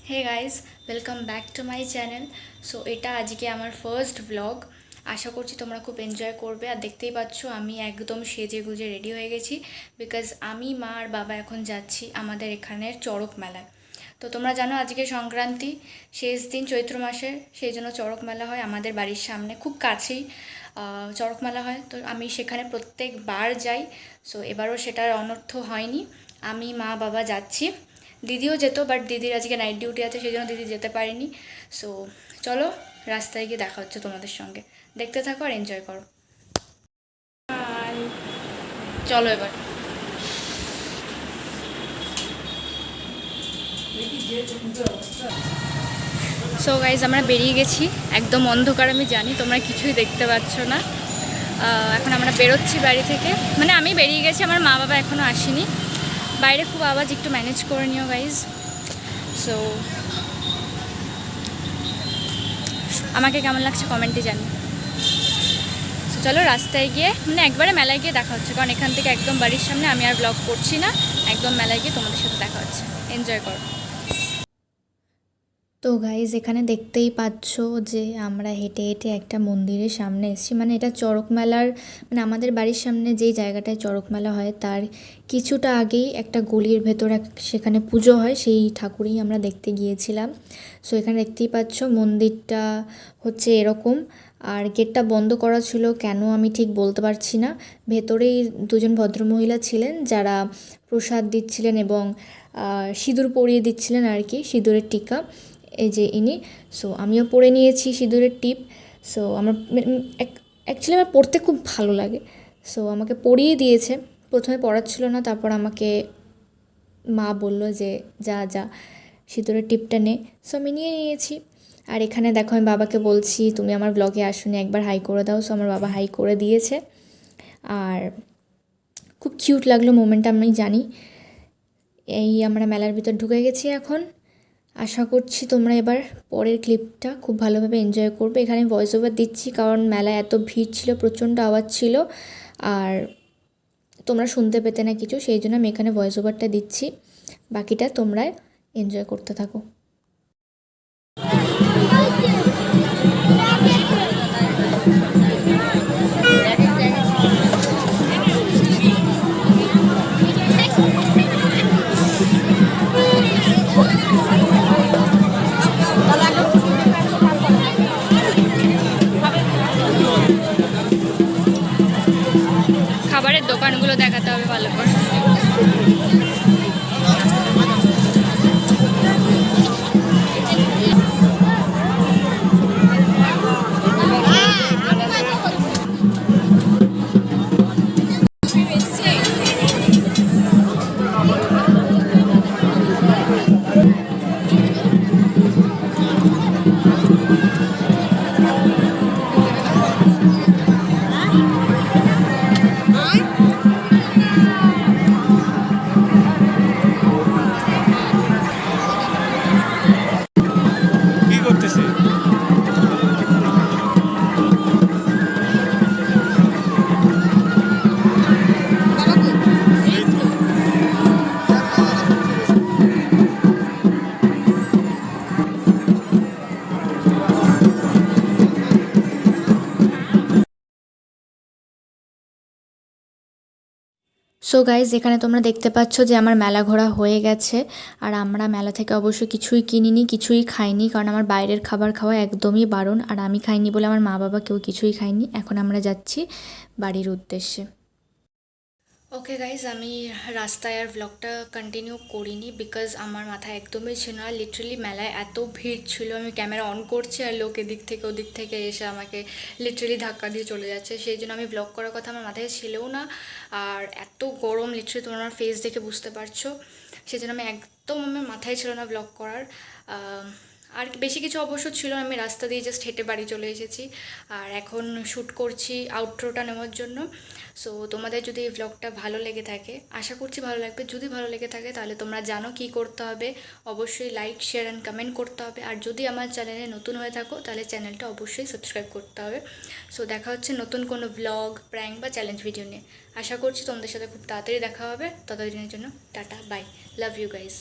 Hey guys, welcome back to my channel. So এটা আজকে আমার ফার্স্ট ব্লগ। আশা করছি তোমরা খুব এনজয় করবে। আর দেখতেই পাচ্ছ আমি একদম সেজে গুজে রেডি হয়ে গেছি, বিকজ আমি, মা আর বাবা এখন যাচ্ছি আমাদের এখানের চড়ক মেলায়। তো তোমরা জানো আজকে সংক্রান্তি, শেষ দিন চৈত্র মাসের, সেই জন্য চড়ক মেলা হয় আমাদের বাড়ির সামনে, খুব কাছেই চড়ক মেলা হয়। তো আমি সেখানে প্রত্যেকবার যাই। সো এবারও সেটার অনর্থ হয়নি, আমি, মা, বাবা যাচ্ছি। দিদিও যেত, বাট দিদির আজকে নাইট ডিউটি আছে, সেই জন্য দিদি যেতে পারেনি। সো চলো, রাস্তায় গিয়ে দেখা হচ্ছে তোমাদের সঙ্গে। দেখতে থাকো আর এনজয় করো। চলো এবার। সো গাইজ, আমরা বেরিয়ে গেছি। একদম অন্ধকার, আমি জানি তোমরা কিছুই দেখতে পাচ্ছ না। এখন আমরা বেরোচ্ছি বাড়ি থেকে, মানে আমি বেরিয়ে গেছি, আমার মা বাবা এখনও আসেনি। বাইরে খুব আওয়াজ, একটু ম্যানেজ করে নিও গাইজ। সো আমাকে কেমন লাগছে কমেন্টে জানি। সো চলো রাস্তায় গিয়ে, মানে একবারে মেলায় গিয়ে দেখা হচ্ছে, কারণ এখান থেকে একদম বাড়ির সামনে, আমি আর ব্লগ করছি না। একদম মেলায় গিয়ে তোমাদের সাথে দেখা হচ্ছে। এনজয় করো। তো গাইজ, এখানে দেখতেই পাচ্ছ যে আমরা হেঁটে হেঁটে একটা মন্দিরের সামনে এসেছি। মানে এটা চড়ক মেলার, মানে আমাদের বাড়ির সামনে যেই জায়গাটায় চড়ক মেলা হয় তার কিছুটা আগেই একটা গলির ভেতর সেখানে পুজো হয়, সেই ঠাকুরই আমরা দেখতে গিয়েছিলাম। সো এখানে দেখতেই পাচ্ছ মন্দিরটা হচ্ছে এরকম। আর গেটটা বন্ধ করা ছিল, কেন আমি ঠিক বলতে পারছি না। ভেতরেই দুজন ভদ্রমহিলা ছিলেন যারা প্রসাদ দিচ্ছিলেন এবং সিঁদুর পরিয়ে দিচ্ছিলেন আর কি, সিঁদুরের টিকা। এই যে ইনি। সো আমিও পরে নিয়েছি সিঁদুরের টিপ। সো আমার অ্যাকচুয়ালি আমার পরতে খুব ভালো লাগে। সো আমাকে পরিয়ে দিয়েছে, প্রথমে পড়াচ্ছিল না, তারপর আমাকে মা বলল যে যা যা সিঁদুরের টিপটা নে। সো আমি নিয়ে নিয়েছি। আর এখানে দেখো, আমি বাবাকে বলছি তুমি আমার ব্লগে আসুনি, একবার হাই করে দাও। সো আমার বাবা হাই করে দিয়েছে। আর খুব কিউট লাগলো মোমেন্টটা, আমি জানি। এই আমরা মেলার ভিতর ঢুকে গেছি এখন। আশা করছি তোমরা এবার পরের ক্লিপটা খুব ভালোভাবে এনজয় করবে। এখানে ভয়েস ওভার দিচ্ছি কারণ মেলায় এত ভিড় ছিল, প্রচণ্ড আওয়াজ ছিল, আর তোমরা শুনতে পেতে না কিছু, সেই জন্য আমি এখানে ভয়েস ওভারটা দিচ্ছি। বাকিটা তোমরা এনজয় করতে থাকো। খাবারের দোকানগুলো দেখাতে হবে ভালো করে। কি করতেছে? সো গাইজ, এখানে তোমরা দেখতে পাচ্ছ যে আমার মেলা ঘোরা হয়ে গেছে। আর আমরা মেলা থেকে অবশ্য কিছুই কিনিনি, কিছুই খাইনি, কারণ আমার বাইরের খাবার খাওয়া একদমই বারণ। আর আমি খাইনি বলে আমার মা বাবা কেউ কিছুই খায়নি। এখন আমরা যাচ্ছি বাড়ির উদ্দেশ্যে। ওকে গাইজ, আমি রাস্তায় আর ব্লগটা কন্টিনিউ করিনি, বিকজ আমার মাথায় একদমই ছিল না। লিটারালি মেলায় এত ভিড় ছিল, আমি ক্যামেরা অন করছি আর লোক এদিক থেকে ওদিক থেকে এসে আমাকে লিটারালি ধাক্কা দিয়ে চলে যাচ্ছে, সেই জন্য আমি ব্লগ করার কথা আমার মাথায় ছিলও না। আর এত গরম, লিটারালি তোমরা আমার ফেস দেখে বুঝতে পারছো, সেই জন্য আমি একদম, আমার মাথায় ছিল না ব্লগ করার। আর বেশি কিছু অবশ্য ছিল না, আমি রাস্তা দিয়ে জাস্ট হেঁটে বাড়ি চলে এসেছি। আর এখন শ্যুট করছি আউটরোটা নেওয়ার জন্য। সো তোমাদের যদি এই ব্লগটা ভালো লেগে থাকে, আশা করছি ভালো লাগবে। যদি ভালো লেগে থাকে তাহলে তোমরা জানো কি করতে হবে, অবশ্যই লাইক, শেয়ার অ্যান্ড কমেন্ট করতে হবে। আর যদি আমার চ্যানেলে নতুন হয়ে থাকো তাহলে চ্যানেলটা অবশ্যই সাবস্ক্রাইব করতে হবে। সো দেখা হচ্ছে নতুন কোনো ব্লগ, প্র্যাঙ্ক বা চ্যালেঞ্জ ভিডিও নিয়ে। আশা করছি তোমাদের সাথে খুব তাড়াতাড়ি দেখা হবে। ততদিনের জন্য tata, bye, love you guys.